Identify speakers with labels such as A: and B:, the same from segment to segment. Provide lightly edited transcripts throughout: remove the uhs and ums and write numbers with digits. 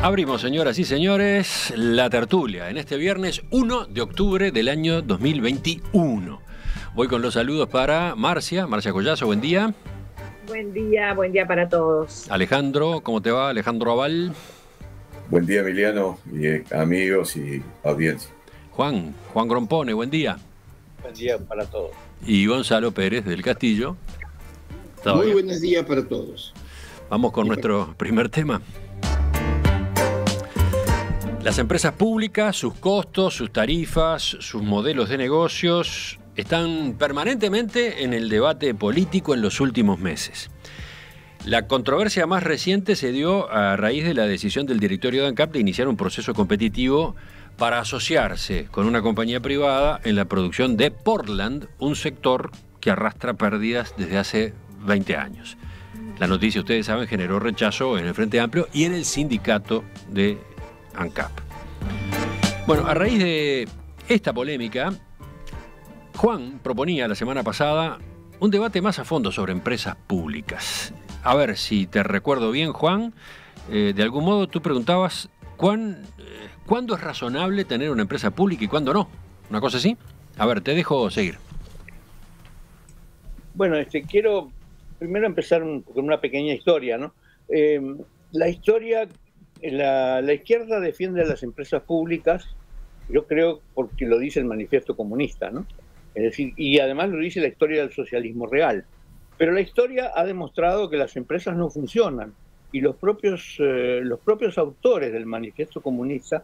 A: Abrimos, señoras y señores, la tertulia en este viernes 1 de octubre del año 2021. Voy con los saludos para Marcia Collazo, buen día.
B: Buen día para todos.
A: Alejandro, ¿cómo te va? Alejandro Aval.
C: Buen día, Emiliano, y amigos y audiencia.
A: Juan Grompone, buen día.
D: Buen día para todos.
A: Y Gonzalo Pérez del Castillo.
E: Muy buenos días para todos.
A: Vamos con nuestro primer tema. Las empresas públicas, sus costos, sus tarifas, sus modelos de negocios están permanentemente en el debate político en los últimos meses. La controversia más reciente se dio a raíz de la decisión del directorio de ANCAP de iniciar un proceso competitivo para asociarse con una compañía privada en la producción de Portland, un sector que arrastra pérdidas desde hace 20 años. La noticia, ustedes saben, generó rechazo en el Frente Amplio y en el sindicato de ANCAP. Bueno, a raíz de esta polémica, Juan proponía la semana pasada un debate más a fondo sobre empresas públicas. A ver, si te recuerdo bien, Juan, de algún modo tú preguntabas ¿cuándo es razonable tener una empresa pública y cuándo no? ¿Una cosa así? A ver, te dejo seguir.
D: Bueno, quiero primero empezar con una pequeña historia, ¿no? La izquierda defiende a las empresas públicas, yo creo, porque lo dice el Manifiesto Comunista, ¿no? Es decir, y además lo dice la historia del socialismo real. Pero la historia ha demostrado que las empresas no funcionan, y los propios autores del Manifiesto Comunista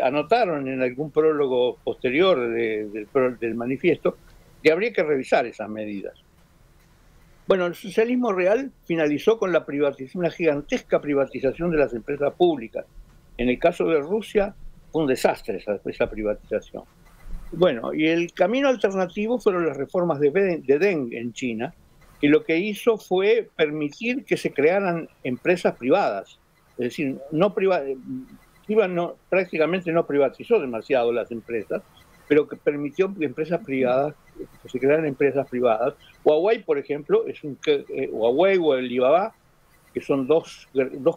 D: anotaron en algún prólogo posterior del manifiesto que habría que revisar esas medidas. Bueno, el socialismo real finalizó con la privatización, una gigantesca privatización de las empresas públicas. En el caso de Rusia fue un desastre esa privatización. Bueno, y el camino alternativo fueron las reformas de Deng en China, que lo que hizo fue permitir que se crearan empresas privadas. Es decir, prácticamente no privatizó demasiado las empresas, pero que permitió que se crearan empresas privadas. Huawei, por ejemplo, Huawei o Alibaba, que son dos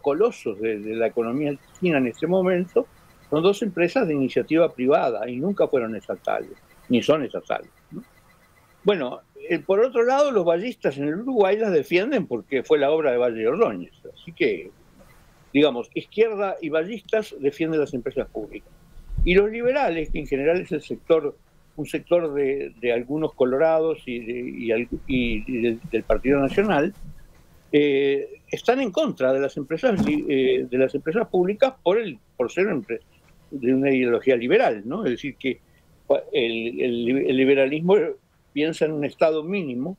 D: colosos de la economía china en este momento, son dos empresas de iniciativa privada y nunca fueron estatales, ni son estatales, ¿no? Bueno, por otro lado, los vallistas en el Uruguay las defienden porque fue la obra de Valle de Ordóñez. Así que, digamos, izquierda y vallistas defienden las empresas públicas. Y los liberales, que en general es un sector de algunos colorados y del Partido Nacional, están en contra de las empresas públicas por ser de una ideología liberal, ¿no? Es decir, que el liberalismo piensa en un estado mínimo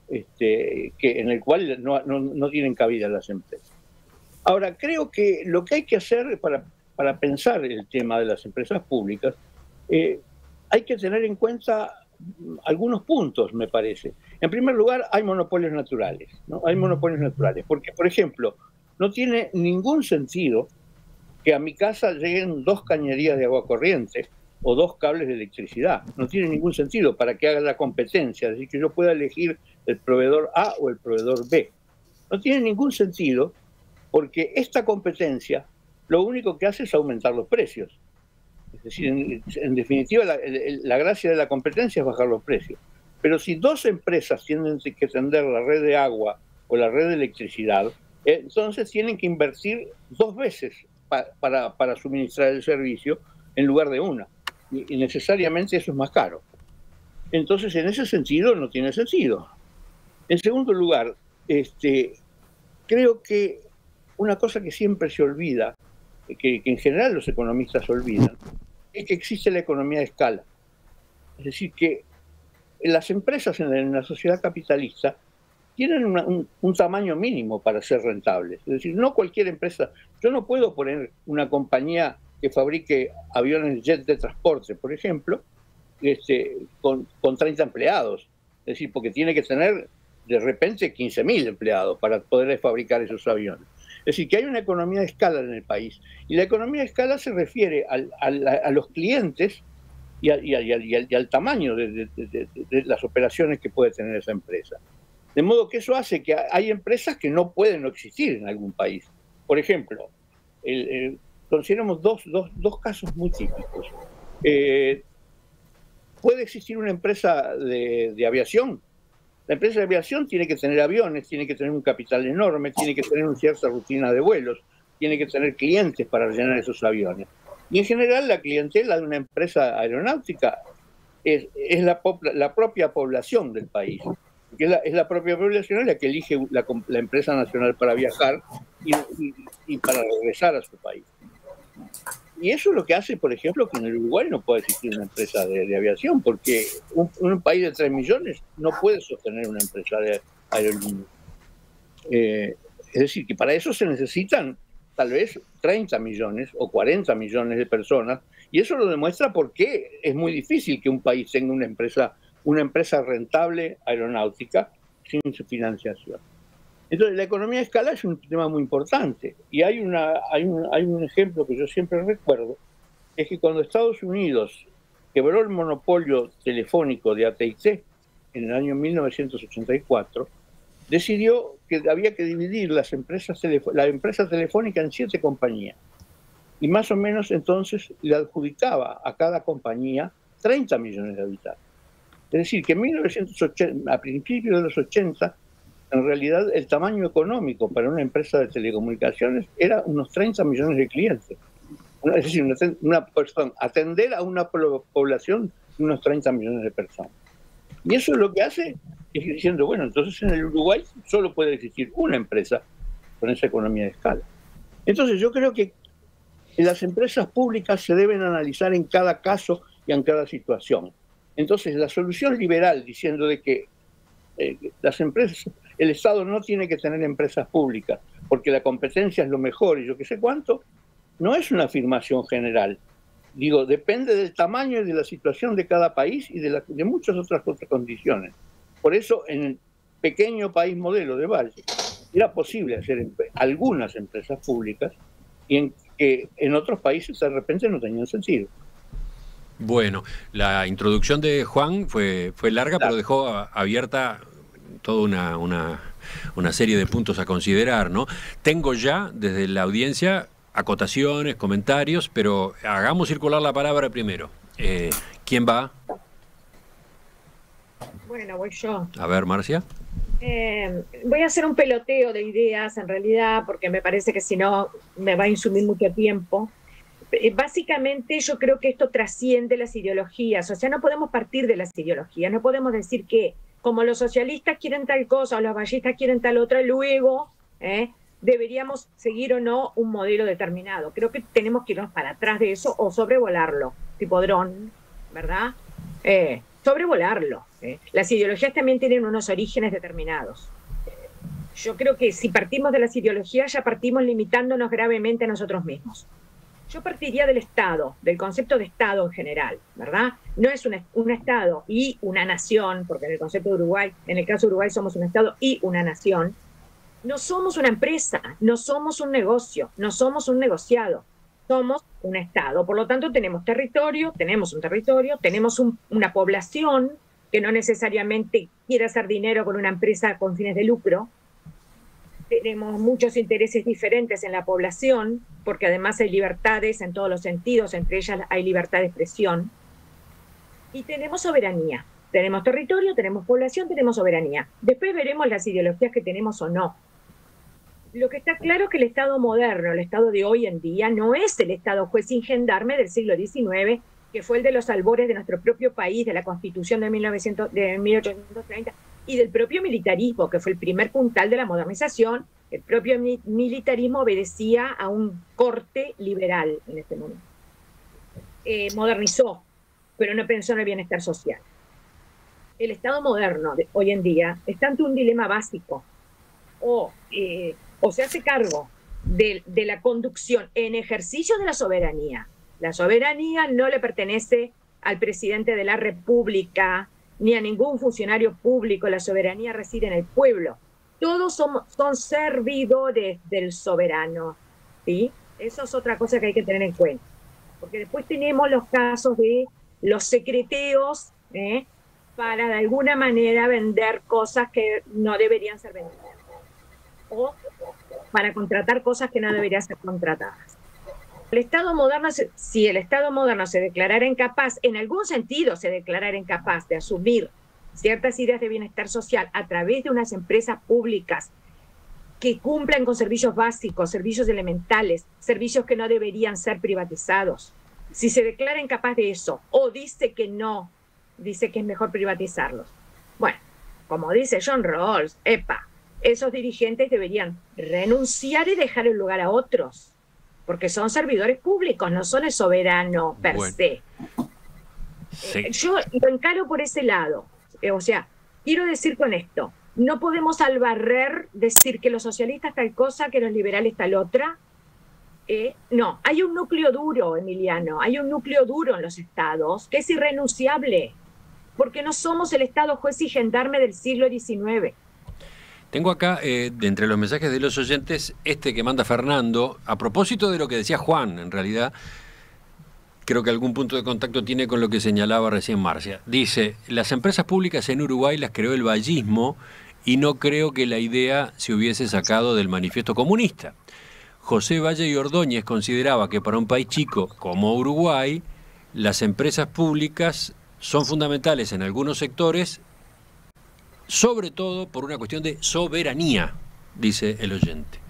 D: en el cual no tienen cabida las empresas. Ahora, creo que lo que hay que hacer para pensar el tema de las empresas públicas, hay que tener en cuenta algunos puntos, me parece. En primer lugar, hay monopolios naturales, ¿no? Hay monopolios naturales, porque, por ejemplo, no tiene ningún sentido que a mi casa lleguen 2 cañerías de agua corriente o 2 cables de electricidad. No tiene ningún sentido para que haga la competencia, es decir, que yo pueda elegir el proveedor A o el proveedor B. No tiene ningún sentido porque esta competencia lo único que hace es aumentar los precios. Es decir, en definitiva, la gracia de la competencia es bajar los precios. Pero si 2 empresas tienen que tender la red de agua o la red de electricidad, entonces tienen que invertir 2 veces para suministrar el servicio en lugar de una. Y necesariamente eso es más caro. Entonces, en ese sentido, no tiene sentido. En segundo lugar, creo que una cosa que siempre se olvida, que en general los economistas olvidan, es que existe la economía de escala. Es decir, que las empresas en la sociedad capitalista tienen un tamaño mínimo para ser rentables. Es decir, no cualquier empresa. Yo no puedo poner una compañía que fabrique aviones jet de transporte, por ejemplo, con 30 empleados. Es decir, porque tiene que tener de repente 15.000 empleados para poder fabricar esos aviones. Es decir, que hay una economía de escala en el país. Y la economía de escala se refiere a los clientes y al tamaño de las operaciones que puede tener esa empresa. De modo que eso hace que hay empresas que no pueden existir en algún país. Por ejemplo, consideramos dos casos muy típicos. Puede existir una empresa de aviación. La empresa de aviación tiene que tener aviones, tiene que tener un capital enorme, tiene que tener una cierta rutina de vuelos, tiene que tener clientes para rellenar esos aviones. Y en general la clientela de una empresa aeronáutica es la propia población del país. Que es la propia población la que elige la empresa nacional para viajar y para regresar a su país. Y eso es lo que hace, por ejemplo, que en el Uruguay no puede existir una empresa de aviación, porque un país de 3 millones no puede sostener una empresa de aerolínea. Es decir, que para eso se necesitan tal vez 30 millones o 40 millones de personas, y eso lo demuestra por qué es muy difícil que un país tenga una empresa rentable aeronáutica sin su financiación. Entonces, la economía de escala es un tema muy importante. Y hay un ejemplo que yo siempre recuerdo, es que cuando Estados Unidos quebró el monopolio telefónico de AT&T en el año 1984, decidió que había que dividir la empresa telefónica en 7 compañías. Y más o menos entonces le adjudicaba a cada compañía 30 millones de habitantes. Es decir, que en 1980, a principios de los 80, en realidad el tamaño económico para una empresa de telecomunicaciones era unos 30 millones de clientes. Es decir, atender a una población de unos 30 millones de personas. Y eso es lo que hace, es diciendo, bueno, entonces en el Uruguay solo puede existir una empresa con esa economía de escala. Entonces yo creo que las empresas públicas se deben analizar en cada caso y en cada situación. Entonces la solución liberal diciendo de que las empresas, el Estado no tiene que tener empresas públicas porque la competencia es lo mejor y yo qué sé cuánto, no es una afirmación general. Digo, depende del tamaño y de la situación de cada país y de muchas otras condiciones. Por eso, en el pequeño país modelo de Valle, era posible hacer algunas empresas públicas y que en otros países de repente no tenían sentido.
A: Bueno, la introducción de Juan fue larga, claro, pero dejó abierta toda una serie de puntos a considerar, ¿no? Tengo ya desde la audiencia acotaciones, comentarios, pero hagamos circular la palabra primero. ¿Quién va?
B: Bueno, voy yo.
A: A ver, Marcia.
B: Voy a hacer un peloteo de ideas, en realidad, porque me parece que si no me va a insumir mucho tiempo. Básicamente yo creo que esto trasciende las ideologías, o sea, no podemos partir de las ideologías, no podemos decir que como los socialistas quieren tal cosa o los vallistas quieren tal otra, luego deberíamos seguir o no un modelo determinado. Creo que tenemos que irnos para atrás de eso o sobrevolarlo, tipo dron, ¿verdad? Sobrevolarlo. Las ideologías también tienen unos orígenes determinados. Yo creo que si partimos de las ideologías ya partimos limitándonos gravemente a nosotros mismos. Yo partiría del Estado, del concepto de Estado en general, ¿verdad? No es un Estado y una nación, porque en el concepto de Uruguay, en el caso de Uruguay somos un Estado y una nación. No somos una empresa, no somos un negocio, no somos un negociado, somos un Estado. Por lo tanto, tenemos territorio, tenemos una población que no necesariamente quiere hacer dinero con una empresa con fines de lucro. Tenemos muchos intereses diferentes en la población, porque además hay libertades en todos los sentidos, entre ellas hay libertad de expresión. Y tenemos soberanía. Tenemos territorio, tenemos población, tenemos soberanía. Después veremos las ideologías que tenemos o no. Lo que está claro es que el Estado moderno, el Estado de hoy en día, no es el Estado juez sin gendarme del siglo XIX, que fue el de los albores de nuestro propio país, de la Constitución de 1830, y del propio militarismo, que fue el primer puntal de la modernización. El propio militarismo obedecía a un corte liberal en este momento. Modernizó, pero no pensó en el bienestar social. El Estado moderno de hoy en día está ante un dilema básico. O se hace cargo de la conducción en ejercicio de la soberanía. La soberanía no le pertenece al presidente de la República ni a ningún funcionario público. La soberanía reside en el pueblo. Todos son servidores del soberano, ¿sí? Eso es otra cosa que hay que tener en cuenta. Porque después tenemos los casos de los secreteos, para de alguna manera vender cosas que no deberían ser vendidas. O para contratar cosas que no deberían ser contratadas. El Estado moderno, si el Estado moderno se declarara incapaz, en algún sentido se declarara incapaz de asumir ciertas ideas de bienestar social a través de unas empresas públicas que cumplan con servicios básicos, servicios elementales, servicios que no deberían ser privatizados. Si se declara incapaz de eso o dice que no, dice que es mejor privatizarlos. Bueno, como dice John Rawls, esos dirigentes deberían renunciar y dejar el lugar a otros, porque son servidores públicos, no son el soberano per se. Sí. Yo lo encaro por ese lado. O sea, quiero decir con esto, no podemos al barrer decir que los socialistas tal cosa, que los liberales tal otra. No, hay un núcleo duro, Emiliano, hay un núcleo duro en los estados que es irrenunciable, porque no somos el estado juez y gendarme del siglo XIX.
A: Tengo acá, de entre los mensajes de los oyentes, este que manda Fernando, a propósito de lo que decía Juan, en realidad, creo que algún punto de contacto tiene con lo que señalaba recién Marcia. Dice, las empresas públicas en Uruguay las creó el vallismo y no creo que la idea se hubiese sacado del manifiesto comunista. José Valle y Ordóñez consideraba que para un país chico como Uruguay, las empresas públicas son fundamentales en algunos sectores, sobre todo por una cuestión de soberanía, dice el oyente.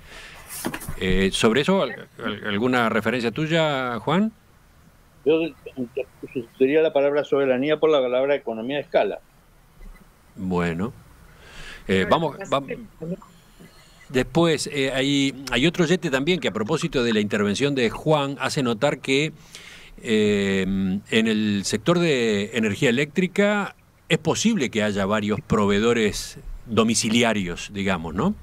A: ¿Sobre eso alguna referencia tuya, Juan?
D: Yo sustituiría la palabra soberanía por la palabra economía de escala.
A: Bueno. Vamos. Después, hay otro oyente también que a propósito de la intervención de Juan hace notar que en el sector de energía eléctrica es posible que haya varios proveedores domiciliarios, digamos, ¿no?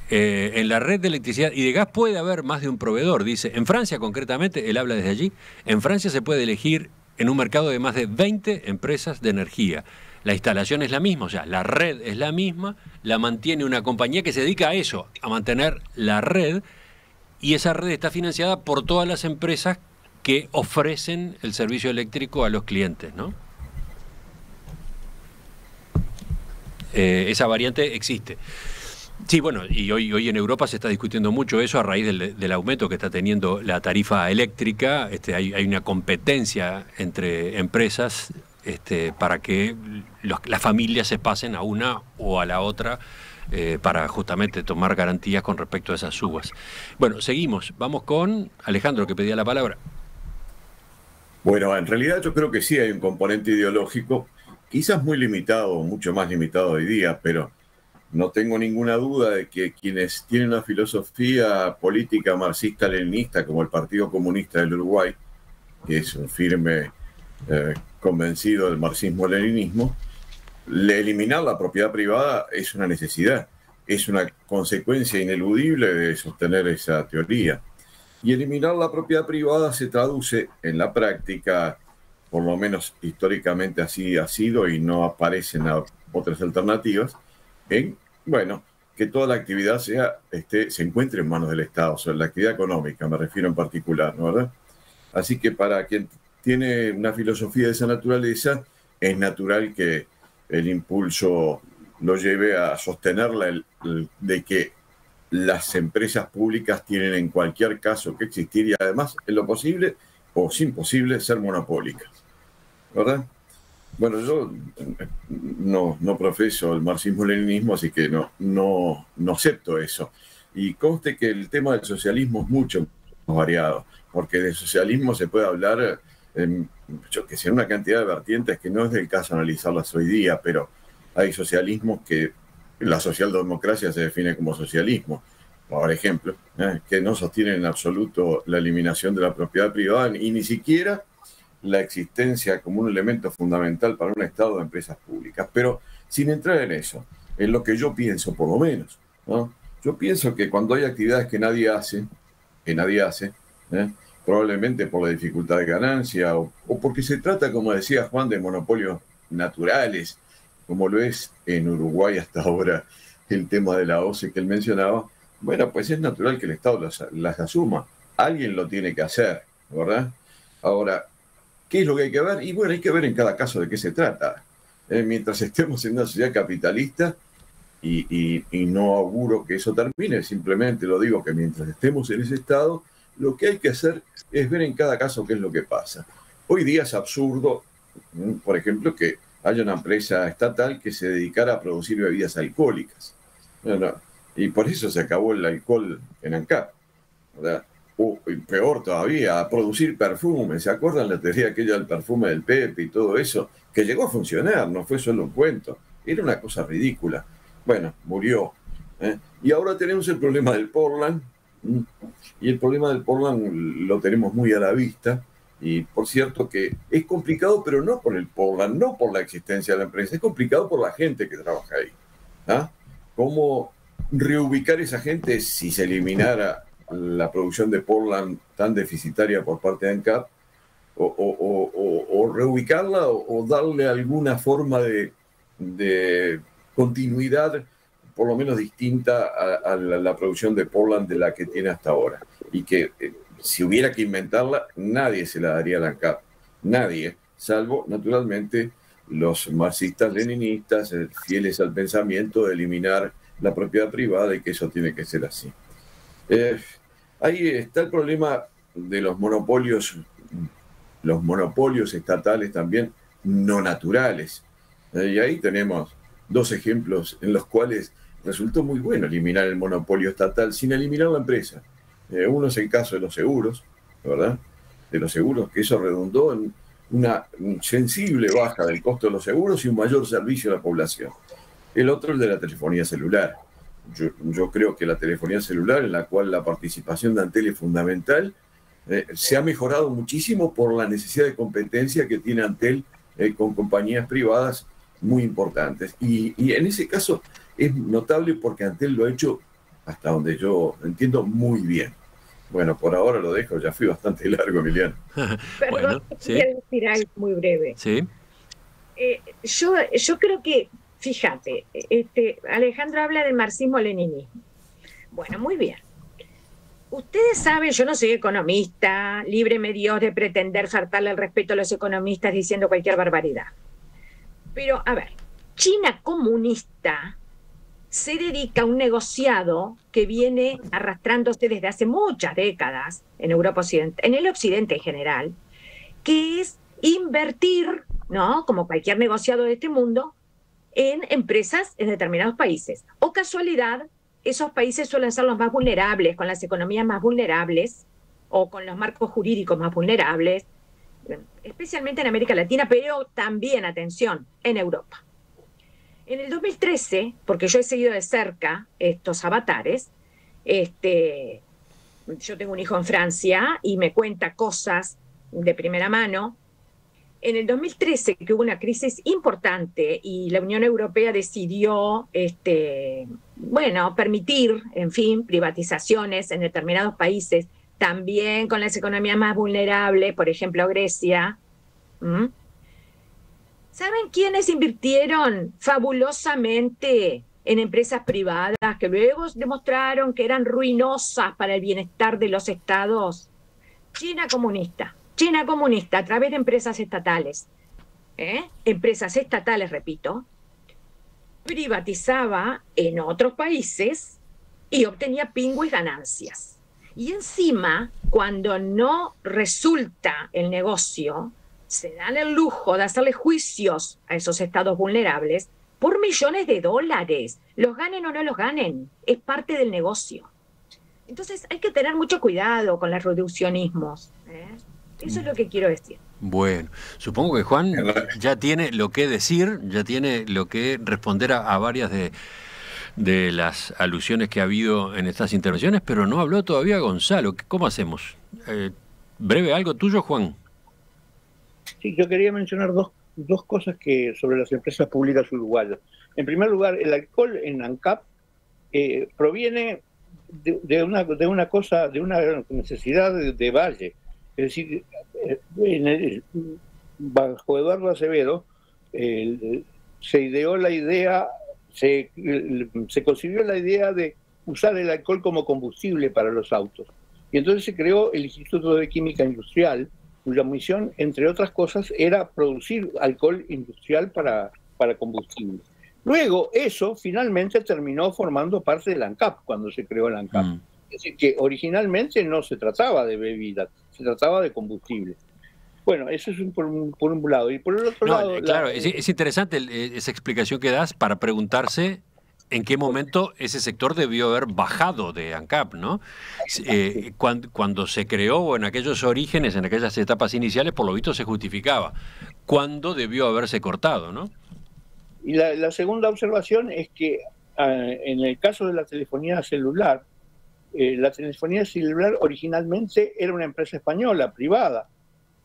A: En la red de electricidad y de gas puede haber más de un proveedor, dice. En Francia, concretamente, él habla desde allí, en Francia se puede elegir en un mercado de más de 20 empresas de energía. La instalación es la misma, o sea, la red es la misma, la mantiene una compañía que se dedica a eso, a mantener la red, y esa red está financiada por todas las empresas que ofrecen el servicio eléctrico a los clientes, ¿no? Esa variante existe. Sí, bueno, y hoy en Europa se está discutiendo mucho eso a raíz del aumento que está teniendo la tarifa eléctrica. Hay una competencia entre empresas para que las familias se pasen a una o a la otra para justamente tomar garantías con respecto a esas subas. Bueno, seguimos. Vamos con Alejandro, que pedía la palabra.
C: Bueno, en realidad yo creo que sí hay un componente ideológico, quizás muy limitado, mucho más limitado hoy día, pero no tengo ninguna duda de que quienes tienen una filosofía política marxista-leninista, como el Partido Comunista del Uruguay, que es un firme convencido del marxismo-leninismo, eliminar la propiedad privada es una necesidad, es una consecuencia ineludible de sostener esa teoría. Y eliminar la propiedad privada se traduce en la práctica, por lo menos históricamente así ha sido y no aparecen otras alternativas, en, bueno, que toda la actividad se encuentre en manos del Estado, o sea, la actividad económica, me refiero en particular, ¿no? ¿Verdad? Así que para quien tiene una filosofía de esa naturaleza, es natural que el impulso lo lleve a sostenerla de que las empresas públicas tienen en cualquier caso que existir y además, en lo posible o sin posible, ser monopólicas, ¿verdad? Bueno, yo no profeso el marxismo-leninismo, así que no acepto eso. Y conste que el tema del socialismo es mucho más variado, porque de socialismo se puede hablar, yo que sé, una cantidad de vertientes que no es del caso analizarlas hoy día, pero hay socialismos que la socialdemocracia se define como socialismo, por ejemplo, que no sostienen en absoluto la eliminación de la propiedad privada y ni siquiera la existencia como un elemento fundamental para un Estado de empresas públicas. Pero sin entrar en eso, en lo que yo pienso, por lo menos, ¿no? Yo pienso que cuando hay actividades que nadie hace, probablemente por la dificultad de ganancia o porque se trata, como decía Juan, de monopolios naturales, como lo es en Uruguay hasta ahora el tema de la OCE que él mencionaba, bueno, pues es natural que el Estado las asuma. Alguien lo tiene que hacer, ¿verdad? Ahora, ¿qué es lo que hay que ver? Y bueno, hay que ver en cada caso de qué se trata. mientras estemos en una sociedad capitalista, y no auguro que eso termine, simplemente lo digo que mientras estemos en ese estado, lo que hay que hacer es ver en cada caso qué es lo que pasa. Hoy día es absurdo, por ejemplo, que haya una empresa estatal que se dedicara a producir bebidas alcohólicas. Y por eso se acabó el alcohol en ANCAP, ¿verdad? O peor todavía, a producir perfume. ¿Se acuerdan la teoría aquella del perfume del Pepe y todo eso? Que llegó a funcionar, no fue solo un cuento. Era una cosa ridícula. Bueno, murió. Y ahora tenemos el problema del Portland. Y el problema del Portland lo tenemos muy a la vista. Y por cierto que es complicado, pero no por el Portland, no por la existencia de la empresa, es complicado por la gente que trabaja ahí. ¿Cómo reubicar esa gente si se eliminara la producción de Portland tan deficitaria por parte de ANCAP? O reubicarla o darle alguna forma de continuidad, por lo menos distinta a la producción de Portland de la que tiene hasta ahora. Y que si hubiera que inventarla, nadie se la daría a la ANCAP. Nadie, salvo, naturalmente, los marxistas-leninistas, fieles al pensamiento de eliminar la propiedad privada y que eso tiene que ser así. Ahí está el problema de los monopolios estatales también no naturales. Y ahí tenemos dos ejemplos en los cuales resultó muy bueno eliminar el monopolio estatal sin eliminar la empresa. Uno es el caso de los seguros, ¿verdad? De los seguros, que eso redundó en una sensible baja del costo de los seguros y un mayor servicio a la población. El otro es de la telefonía celular. Yo creo que la telefonía celular, en la cual la participación de Antel es fundamental, se ha mejorado muchísimo por la necesidad de competencia que tiene Antel con compañías privadas muy importantes. Y en ese caso es notable porque Antel lo ha hecho, hasta donde yo entiendo, muy bien. Bueno, por ahora lo dejo, ya fui bastante largo, Emiliano.
B: Perdón, ¿sí? Quiero decir algo muy breve.
A: Sí.
B: Yo creo que, fíjate, Alejandro habla del marxismo-leninismo. Bueno, muy bien. Ustedes saben, yo no soy economista, líbreme Dios de pretender faltarle el respeto a los economistas diciendo cualquier barbaridad. Pero, a ver, China comunista se dedica a un negociado que viene arrastrándose desde hace muchas décadas en Europa Occidental, en el Occidente en general, que es invertir, ¿no?, como cualquier negociado de este mundo, en empresas en determinados países. O casualidad, esos países suelen ser los más vulnerables, con las economías más vulnerables o con los marcos jurídicos más vulnerables, especialmente en América Latina, pero también, atención, en Europa. En el 2013, porque yo he seguido de cerca estos avatares, yo tengo un hijo en Francia y me cuenta cosas de primera mano. En el 2013, que hubo una crisis importante y la Unión Europea decidió, permitir, en fin, privatizaciones en determinados países, también con las economías más vulnerables, por ejemplo, Grecia. ¿Saben quiénes invirtieron fabulosamente en empresas privadas que luego demostraron que eran ruinosas para el bienestar de los estados? China comunista, a través de empresas estatales. Empresas estatales, repito, privatizaba en otros países y obtenía pingües ganancias. Y encima, cuando no resulta el negocio, se dan el lujo de hacerle juicios a esos estados vulnerables por millones de dólares. Los ganen o no los ganen, es parte del negocio. Entonces hay que tener mucho cuidado con los reduccionismos. Eso es lo que quiero decir.
A: Bueno, supongo que Juan ya tiene lo que decir, ya tiene lo que responder a varias de las alusiones que ha habido en estas intervenciones, pero no habló todavía Gonzalo. ¿Cómo hacemos? ¿Breve algo tuyo, Juan?
D: Sí, yo quería mencionar dos cosas sobre las empresas públicas uruguayas. En primer lugar, el alcohol en ANCAP proviene de una necesidad de Valle. Es decir, bajo Eduardo Acevedo se ideó la idea, se concibió la idea de usar el alcohol como combustible para los autos. Y entonces se creó el Instituto de Química Industrial, cuya misión, entre otras cosas, era producir alcohol industrial para para combustible. Luego, eso finalmente terminó formando parte del ANCAP, cuando se creó el ANCAP. Es decir, que originalmente no se trataba de bebidas, se trataba de combustible. Bueno, eso es por un lado. Y por el otro lado...
A: Claro, es interesante esa explicación que das para preguntarse en qué momento ese sector debió haber bajado de ANCAP, ¿no? Cuando se creó, en aquellos orígenes, en aquellas etapas iniciales, por lo visto se justificaba. ¿Cuándo debió haberse cortado, no?
D: Y la segunda observación es que en el caso de la telefonía celular originalmente era una empresa española, privada,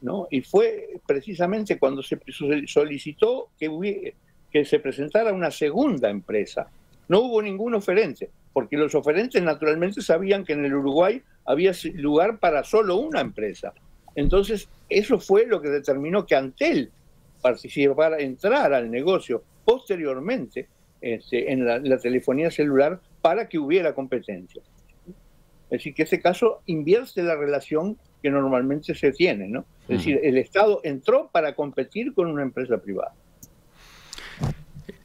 D: ¿no? Y fue precisamente cuando se solicitó que se presentara una segunda empresa. No hubo ningún oferente, porque los oferentes naturalmente sabían que en el Uruguay había lugar para solo una empresa. Entonces, eso fue lo que determinó que Antel participara, entrar al negocio posteriormente en la telefonía celular para que hubiera competencia. Es decir, que ese caso invierte la relación que normalmente se tiene, ¿no? Es decir, el Estado entró para competir con una empresa privada.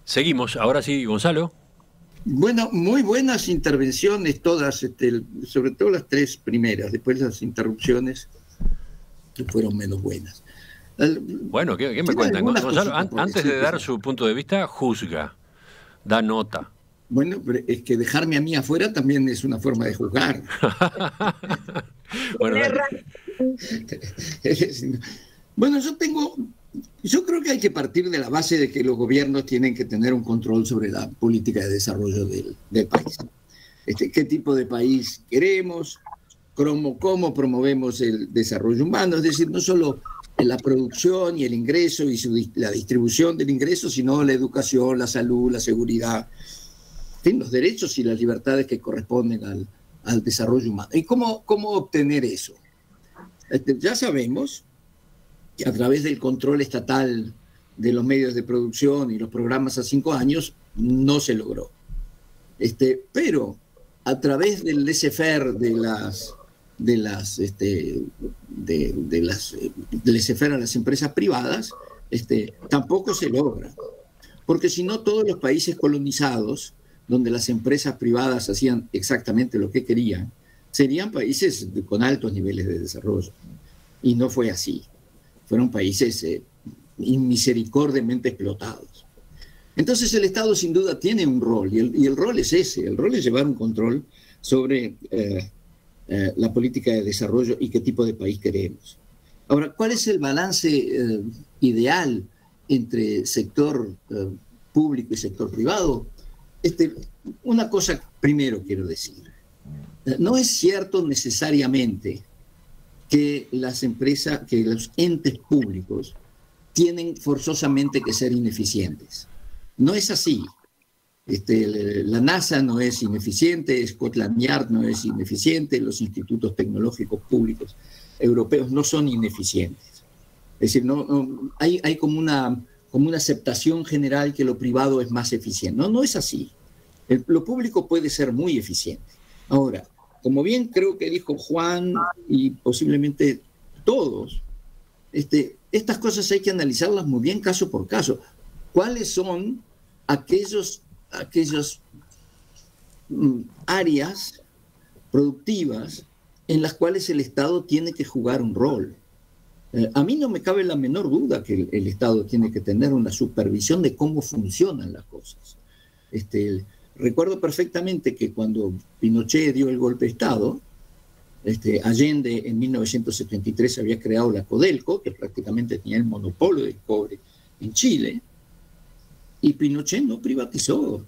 A: Seguimos, ahora sí, Gonzalo.
E: Bueno, muy buenas intervenciones todas, sobre todo las tres primeras, después las interrupciones que fueron menos buenas.
A: Bueno, ¿qué me cuentan? Gonzalo, antes de dar su punto de vista, juzga, da nota.
E: Bueno, pero es que dejarme a mí afuera también es una forma de juzgar. Bueno, yo creo que hay que partir de la base de que los gobiernos tienen que tener un control sobre la política de desarrollo del país. ¿Qué tipo de país queremos? ¿Cómo promovemos el desarrollo humano? Es decir, no solo la producción y el ingreso y la distribución del ingreso, sino la educación, la salud, la seguridad, en fin, los derechos y las libertades que corresponden al desarrollo humano. ¿Y cómo obtener eso? Ya sabemos que a través del control estatal de los medios de producción y los programas a 5 años no se logró. Pero a través del laissez-faire del laissez-faire a las empresas privadas, tampoco se logra. Porque si no, todos los países colonizados, donde las empresas privadas hacían exactamente lo que querían, serían países con altos niveles de desarrollo. Y no fue así. Fueron países misericordiamente explotados. Entonces el Estado sin duda tiene un rol, y el rol es ese, el rol es llevar un control sobre la política de desarrollo y qué tipo de país queremos. Ahora, ¿cuál es el balance ideal entre sector público y sector privado? Una cosa primero quiero decir. No es cierto necesariamente que las empresas, que los entes públicos tienen forzosamente que ser ineficientes. No es así. La NASA no es ineficiente, Scotland Yard no es ineficiente, los institutos tecnológicos públicos europeos no son ineficientes. Es decir, hay como una aceptación general que lo privado es más eficiente. No es así. Lo público puede ser muy eficiente. Ahora, como bien creo que dijo Juan y posiblemente todos, estas cosas hay que analizarlas muy bien caso por caso. ¿Cuáles son aquellas áreas productivas en las cuales el Estado tiene que jugar un rol? A mí no me cabe la menor duda que el Estado tiene que tener una supervisión de cómo funcionan las cosas. Recuerdo perfectamente que cuando Pinochet dio el golpe de Estado, Allende en 1973 había creado la Codelco, que prácticamente tenía el monopolio del cobre en Chile, y Pinochet no privatizó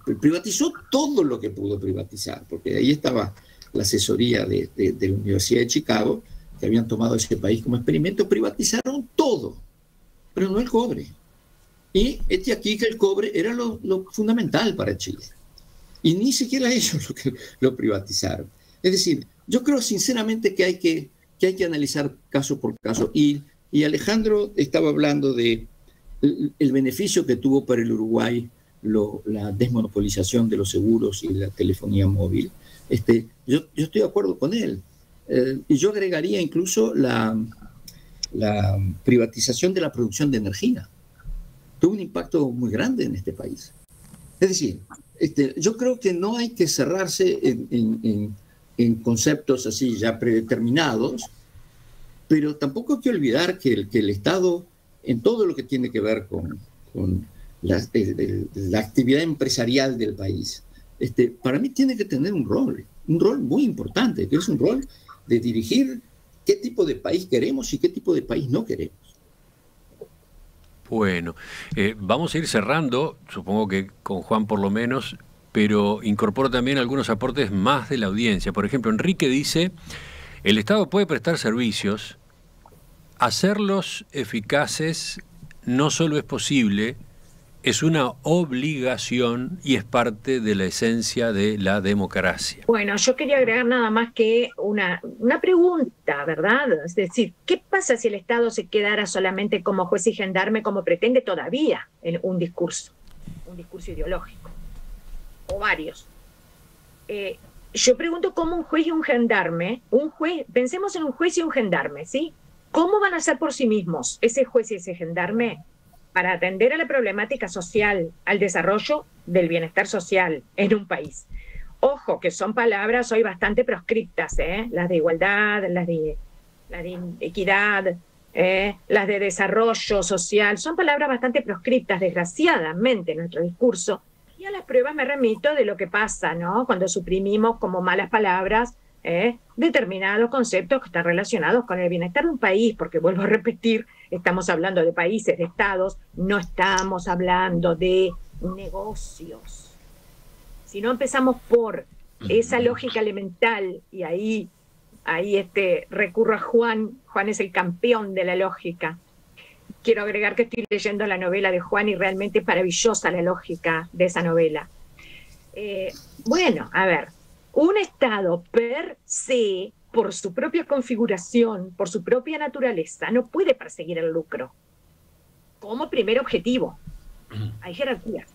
E: todo lo que pudo privatizar, porque ahí estaba la asesoría de la Universidad de Chicago, que habían tomado ese país como experimento, privatizaron todo, pero no el cobre. Y aquí que el cobre era lo fundamental para Chile. Y ni siquiera ellos lo privatizaron. Es decir, yo creo sinceramente que hay que analizar caso por caso. Y Alejandro estaba hablando de el beneficio que tuvo para el Uruguay la desmonopolización de los seguros y la telefonía móvil. Yo estoy de acuerdo con él. Y yo agregaría incluso la privatización de la producción de energía. tuvo un impacto muy grande en este país. Es decir, yo creo que no hay que cerrarse en conceptos así ya predeterminados, pero tampoco hay que olvidar que el Estado, en todo lo que tiene que ver con la actividad empresarial del país, para mí tiene que tener un rol muy importante, que es un rol de dirigir qué tipo de país queremos y qué tipo de país no queremos.
A: Bueno, vamos a ir cerrando, supongo que con Juan por lo menos, pero incorporo también algunos aportes más de la audiencia. Por ejemplo, Enrique dice, el Estado puede prestar servicios, hacerlos eficaces no solo es posible, es una obligación y es parte de la esencia de la democracia.
B: Bueno, yo quería agregar nada más que una pregunta, ¿verdad? Es decir, ¿qué pasa si el Estado se quedara solamente como juez y gendarme, como pretende todavía en un discurso ideológico, o varios? Yo pregunto cómo un juez y un gendarme, pensemos en un juez y un gendarme, ¿sí? ¿Cómo van a ser por sí mismos ese juez y ese gendarme para atender a la problemática social, al desarrollo del bienestar social en un país? Ojo, que son palabras hoy bastante proscriptas, las de igualdad, las de equidad, las de desarrollo social, son palabras bastante proscriptas, desgraciadamente, en nuestro discurso. Y a las pruebas me remito de lo que pasa, ¿no? Cuando suprimimos como malas palabras determinados conceptos que están relacionados con el bienestar de un país, porque vuelvo a repetir, estamos hablando de países, de estados, no estamos hablando de negocios. Si no empezamos por esa lógica elemental, y ahí recurro a Juan es el campeón de la lógica. Quiero agregar que estoy leyendo la novela de Juan y realmente es maravillosa la lógica de esa novela. Bueno, a ver, un Estado per se, por su propia configuración, por su propia naturaleza, no puede perseguir el lucro como primer objetivo. Hay jerarquías.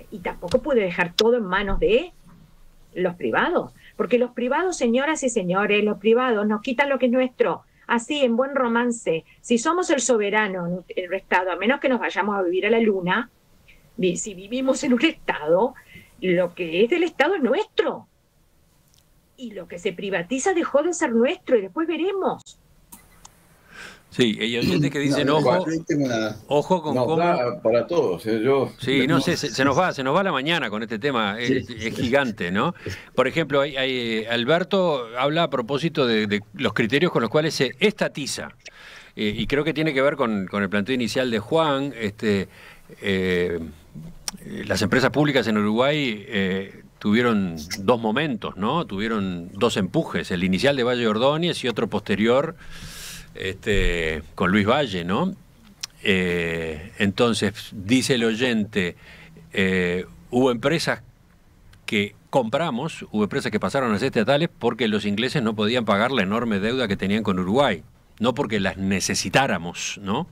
B: Y tampoco puede dejar todo en manos de los privados, porque los privados, señoras y señores, los privados nos quitan lo que es nuestro. Así, en buen romance, si somos el soberano en el Estado, a menos que nos vayamos a vivir a la luna, si vivimos en un Estado, lo que es del Estado es nuestro. Y lo que se privatiza dejó de ser nuestro y después veremos.
A: Sí, hay oyentes que dicen, ojo con cómo...
C: para todos.
A: Sí, no sé, se nos va la mañana con este tema, es gigante, ¿no? Por ejemplo, Alberto habla a propósito de los criterios con los cuales se estatiza, y creo que tiene que ver con el planteo inicial de Juan. Las empresas públicas en Uruguay tuvieron dos momentos, ¿no? Tuvieron dos empujes, el inicial de Valle Ordóñez y otro posterior con Luis Valle, ¿no? Entonces, dice el oyente, hubo empresas que compramos, hubo empresas que pasaron a ser estatales porque los ingleses no podían pagar la enorme deuda que tenían con Uruguay, no porque las necesitáramos, ¿no?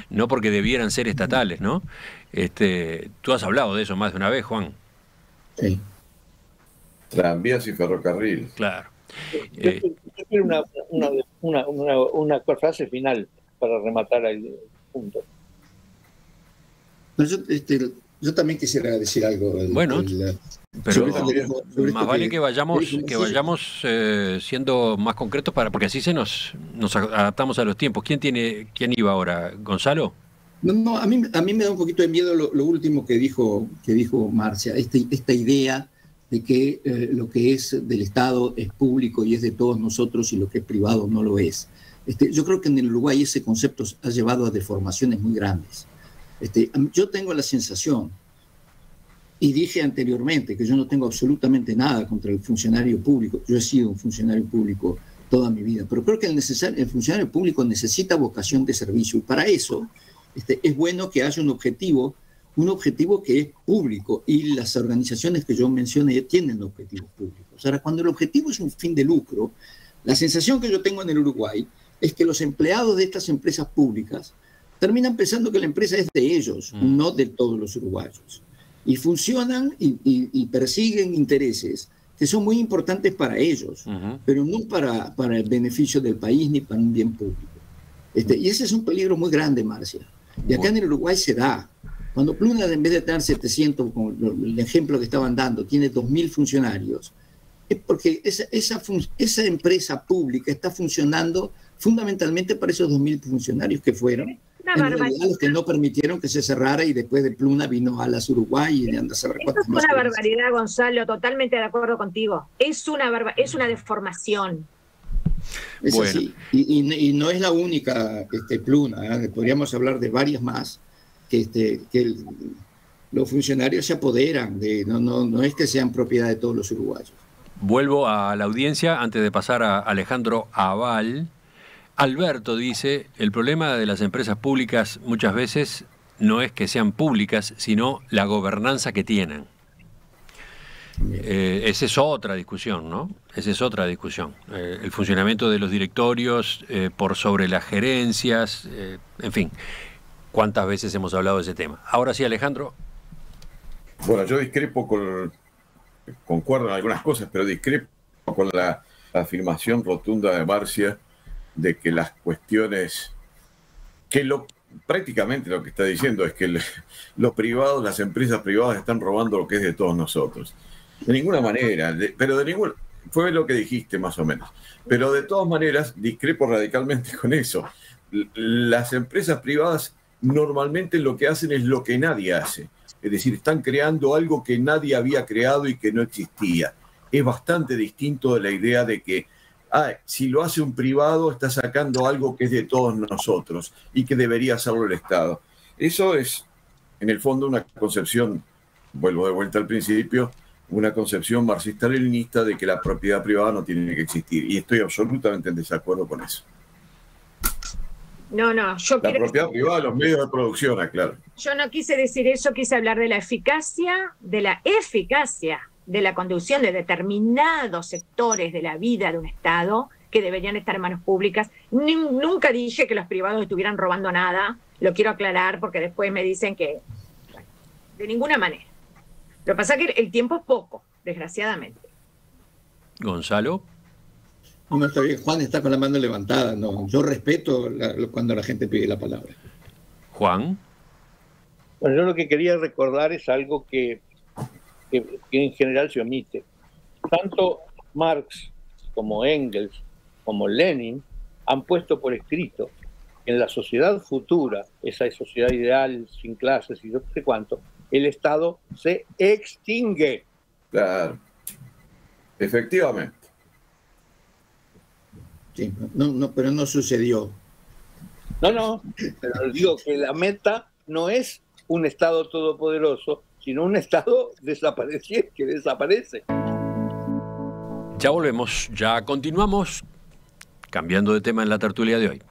A: No porque debieran ser estatales, ¿no? Tú has hablado de eso más de una vez, Juan.
E: Sí.
C: Tranvías y ferrocarril.
A: Claro.
D: Yo quiero una frase final para rematar el punto.
E: Yo también quisiera decir algo.
A: Bueno, pero más vale
E: que
A: que vayamos siendo más concretos porque así nos adaptamos a los tiempos. ¿Quién iba ahora? ¿Gonzalo?
E: No, a mí me da un poquito de miedo lo último que dijo Marcia, esta idea de que lo que es del Estado es público y es de todos nosotros y lo que es privado no lo es. Yo creo que en el Uruguay ese concepto ha llevado a deformaciones muy grandes. Yo tengo la sensación, y dije anteriormente que yo no tengo absolutamente nada contra el funcionario público, yo he sido un funcionario público toda mi vida, pero creo que el funcionario público necesita vocación de servicio y para eso es bueno que haya un objetivo que es público y las organizaciones que yo mencioné tienen objetivos públicos. Ahora, cuando el objetivo es un fin de lucro, la sensación que yo tengo en el Uruguay es que los empleados de estas empresas públicas terminan pensando que la empresa es de ellos, no de todos los uruguayos. Y funcionan y persiguen intereses que son muy importantes para ellos, pero no para el beneficio del país ni para un bien público. Y ese es un peligro muy grande, Marcia. Y acá en el Uruguay se da. Cuando Pluna, en vez de tener 700, como el ejemplo que estaban dando, tiene 2.000 funcionarios, es porque esa empresa pública está funcionando fundamentalmente para esos 2.000 funcionarios que fueron, en realidad los que no permitieron que se cerrara, y después de Pluna vino Alas Uruguay y anda a cerrar
B: cuantas más. Es una barbaridad, Gonzalo, totalmente de acuerdo contigo. Es una deformación.
E: Es bueno. Así. Y no es la única Pluna, ¿eh? Podríamos hablar de varias más que los funcionarios se apoderan de, no es que sean propiedad de todos los uruguayos.
A: Vuelvo a la audiencia antes de pasar a Alejandro Aval. Alberto dice, el problema de las empresas públicas muchas veces no es que sean públicas, sino la gobernanza que tienen. Esa es otra discusión, ¿no? Esa es otra discusión. El funcionamiento de los directorios por sobre las gerencias, en fin. ¿Cuántas veces hemos hablado de ese tema? Ahora sí, Alejandro.
C: Bueno, yo discrepo concuerdo en algunas cosas, pero discrepo con la afirmación rotunda de Marcia de que las cuestiones, prácticamente lo que está diciendo es que los privados, las empresas privadas están robando lo que es de todos nosotros. De ninguna manera, fue lo que dijiste más o menos. Pero de todas maneras, discrepo radicalmente con eso. Las empresas privadas normalmente lo que hacen es lo que nadie hace. Es decir, están creando algo que nadie había creado y que no existía. Es bastante distinto de la idea de que si lo hace un privado, está sacando algo que es de todos nosotros y que debería hacerlo el Estado. Eso es, en el fondo, una concepción, vuelvo de vuelta al principio, una concepción marxista-leninista de que la propiedad privada no tiene que existir. Y estoy absolutamente en desacuerdo con eso.
B: No, yo
C: la propiedad privada de los medios de producción, aclaro.
B: Yo no quise decir eso, quise hablar de la eficacia de la conducción de determinados sectores de la vida de un Estado que deberían estar en manos públicas. Nunca dije que los privados estuvieran robando nada, lo quiero aclarar porque después me dicen que, bueno, de ninguna manera. Lo que pasa es que el tiempo es poco, desgraciadamente.
A: Gonzalo.
E: No, está bien. Juan está con la mano levantada. No, yo respeto cuando la gente pide la palabra.
A: Juan.
D: Bueno, yo lo que quería recordar es algo que en general se omite. Tanto Marx como Engels como Lenin han puesto por escrito que en la sociedad futura, esa sociedad ideal sin clases y no sé cuánto, el Estado se extingue.
C: Claro. Efectivamente.
E: Sí, pero no sucedió.
D: No, pero digo que la meta no es un Estado todopoderoso, sino un Estado que desaparece.
A: Ya volvemos, ya continuamos, cambiando de tema en la tertulia de hoy.